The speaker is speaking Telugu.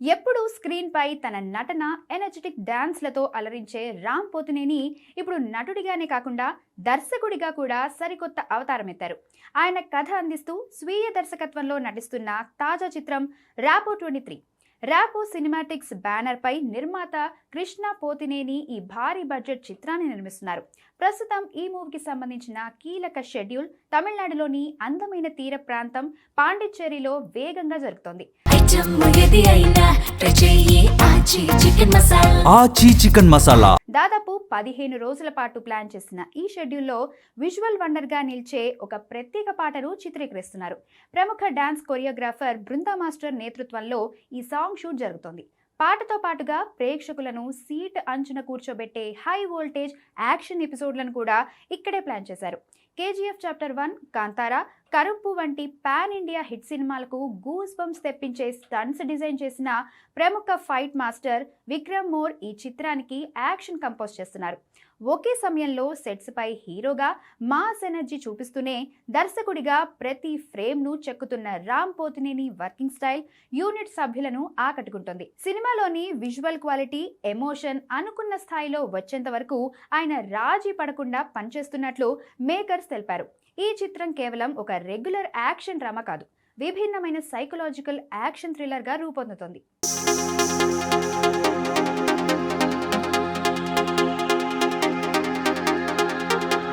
ఎప్పుడు స్క్రీన్ పై తన నటన, ఎనర్జెటిక్ డాన్స్లతో అలరించే రామ్ పోతినేని ఇప్పుడు నటుడిగానే కాకుండా దర్శకుడిగా కూడా సరికొత్త అవతారం ఎత్తారు. ఆయన కథ అందిస్తూ స్వీయ దర్శకత్వంలో నటిస్తున్న తాజా చిత్రం రాపో 23. రాపో సినిమాటిక్స్ బ్యానర్ పై నిర్మాత కృష్ణ పోతినేని ఈ భారీ బడ్జెట్ చిత్రాన్ని నిర్మిస్తున్నారు. ప్రస్తుతం ఈ మూవీకి సంబంధించిన కీలక షెడ్యూల్ తమిళనాడులోని అందమైన తీర ప్రాంతం పాండిచ్చేరిలో వేగంగా జరుగుతోంది. దాదాపు 15 రోజుల పాటు ప్లాన్ చేసిన ఈ షెడ్యూల్లో విజువల్ వండర్ గా నిలిచే ఒక ప్రత్యేక పాటను చిత్రీకరిస్తున్నారు. ప్రముఖ డాన్స్ కొరియోగ్రాఫర్ బృందా మాస్టర్ నేతృత్వంలో ఈ సాంగ్ షూట్ జరుగుతోంది. పాటతో పాటుగా ప్రేక్షకులను సీట్ అంచున కూర్చోబెట్టే హై వోల్టేజ్ యాక్షన్ ఎపిసోడ్లను కూడా ఇక్కడే ప్లాన్ చేశారు. కేజీఎఫ్ చాప్టర్ 1, కాంతారా, కరుప్పు వంటి పాన్ ఇండియా హిట్ సినిమాలకు గూస్ బంప్స్ తెప్పించే స్టంట్స్ డిజైన్ చేసిన ప్రముఖ ఫైట్ మాస్టర్ విక్రమ్ మోర్ ఈ చిత్రానికి యాక్షన్ కంపోజ్ చేస్తున్నారు. ఒకే సమయంలో సెట్స్ పై హీరోగా మాస్ ఎనర్జీ చూపిస్తూనే దర్శకుడిగా ప్రతి ఫ్రేమ్ ను చెక్కుతున్న Ram Pothineni working style unit సభ్యులను ఆకట్టుకుంటుంది. సినిమాలోని విజువల్ క్వాలిటీ, ఎమోషన్ అనుకున్న స్థాయిలో వచ్చేంత వరకు ఆయన రాజీ పడకుండా పనిచేస్తున్నట్లు మేకర్స్ తెలిపారు. ఈ చిత్రం కేవలం ఒక రెగ్యులర్ యాక్షన్ డ్రామా కాదు, విభిన్నమైన సైకలాజికల్ యాక్షన్ థ్రిల్లర్ గా రూపొందుతోంది.